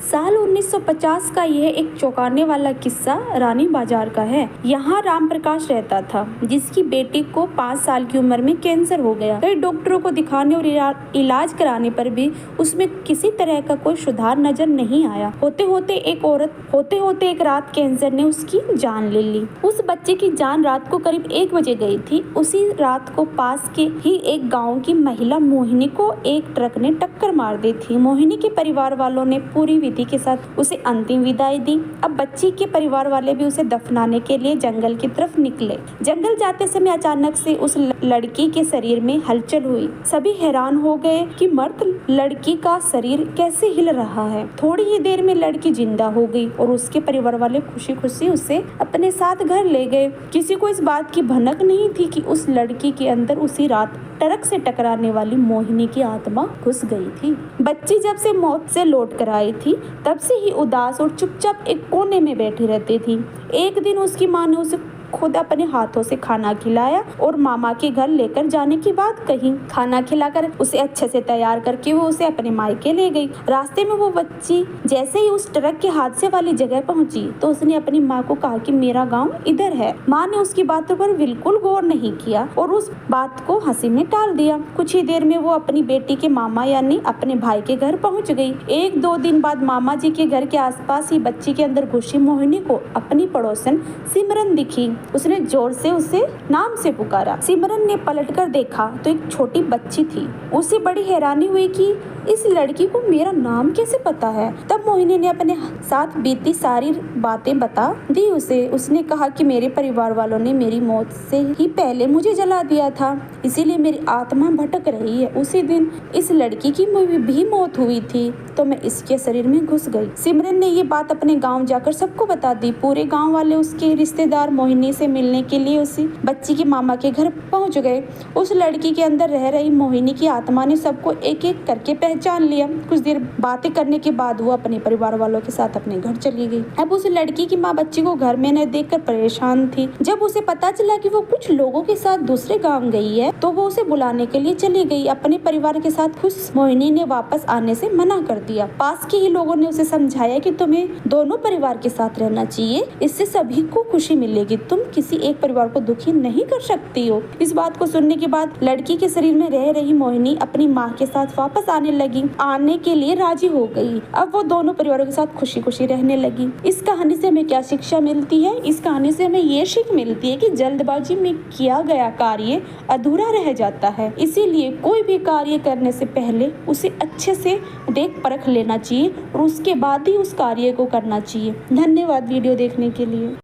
साल 1950 का यह एक चौंकाने वाला किस्सा रानी बाजार का है। यहाँ राम प्रकाश रहता था, जिसकी बेटी को 5 साल की उम्र में कैंसर हो गया। कई डॉक्टरों को दिखाने और इलाज कराने पर भी उसमें किसी तरह का कोई सुधार नजर नहीं आया। होते होते एक रात कैंसर ने उसकी जान ले ली। उस बच्चे की जान रात को करीब 1 बजे गई थी। उसी रात को पास के ही एक गाँव की महिला मोहिनी को एक ट्रक ने टक्कर मार दी थी। मोहिनी के परिवार वालों ने पूरी विधि के साथ उसे अंतिम विदाई दी। अब बच्ची के परिवार वाले भी उसे दफनाने के लिए जंगल की तरफ निकले। जंगल जाते समय अचानक से उस लड़की के शरीर में हलचल हुई। सभी हैरान हो गए कि मर्द लड़की का शरीर कैसे हिल रहा है। थोड़ी ही देर में लड़की जिंदा हो गई और उसके परिवार वाले खुशी खुशी उसे अपने साथ घर ले गए। किसी को इस बात की भनक नहीं थी कि उस लड़की के अंदर उसी रात ट्रक से टकराने वाली मोहिनी की आत्मा घुस गई थी। बच्ची जब से मौत से लौट कर आई थी, तब से ही उदास और चुपचाप एक कोने में बैठी रहती थी। एक दिन उसकी माँ ने उसे खुद अपने हाथों से खाना खिलाया और मामा के घर लेकर जाने की बात कही। खाना खिलाकर उसे अच्छे से तैयार करके वो उसे अपने मायके ले गई। रास्ते में वो बच्ची जैसे ही उस ट्रक के हादसे वाली जगह पहुंची तो उसने अपनी माँ को कहा कि मेरा गांव इधर है। माँ ने उसकी बातों पर बिल्कुल गौर नहीं किया और उस बात को हंसी में टाल दिया। कुछ ही देर में वो अपनी बेटी के मामा यानी अपने भाई के घर पहुँच गई। 1-2 दिन बाद मामा जी के घर के आसपास ही बच्ची के अंदर घुसी मोहिनी को अपनी पड़ोसन सिमरन दिखी। उसने जोर से उसे नाम से पुकारा। सिमरन ने पलटकर देखा तो एक छोटी बच्ची थी। उसे बड़ी हैरानी हुई कि इस लड़की को मेरा नाम कैसे पता है। तब मोहिनी ने अपने साथ बीती सारी बातें बता दी उसे। उसने कहा कि मेरे परिवार वालों ने मेरी मौत से ही पहले मुझे जला दिया था, इसीलिए मेरी आत्मा भटक रही है। उसी दिन इस लड़की की भी मौत हुई थी तो मैं इसके शरीर में घुस गई। सिमरन ने ये बात अपने गाँव जाकर सबको बता दी। पूरे गाँव वाले उसके रिश्तेदार मोहिनी से मिलने के लिए उसी बच्ची के मामा के घर पहुंच गए। उस लड़की के अंदर रह रही मोहिनी की आत्मा ने सबको एक एक करके पहचान लिया। कुछ देर बातें करने के बाद वो अपने परिवार वालों के साथ अपने घर चली गई। अब उस लड़की की माँ बच्ची को घर में न देखकर परेशान थी। जब उसे पता चला कि वो कुछ लोगों के साथ दूसरे गाँव गई है तो वो उसे बुलाने के लिए चली गई। अपने परिवार के साथ खुश मोहिनी ने वापस आने से मना कर दिया। पास के ही लोगों ने उसे समझाया कि तुम्हें दोनों परिवार के साथ रहना चाहिए, इससे सभी को खुशी मिलेगी। तुम किसी एक परिवार को दुखी नहीं कर सकती हो। इस बात को सुनने के बाद लड़की के शरीर में रह रही मोहिनी अपनी माँ के साथ वापस आने के लिए राजी हो गई। अब वो दोनों परिवारों के साथ खुशी खुशी रहने लगी। इस कहानी से हमें क्या शिक्षा मिलती है? इस कहानी से हमें ये सीख मिलती है कि जल्दबाजी में किया गया कार्य अधूरा रह जाता है। इसीलिए कोई भी कार्य करने से पहले उसे अच्छे से देख परख लेना चाहिए और उसके बाद ही उस कार्य को करना चाहिए। धन्यवाद वीडियो देखने के लिए।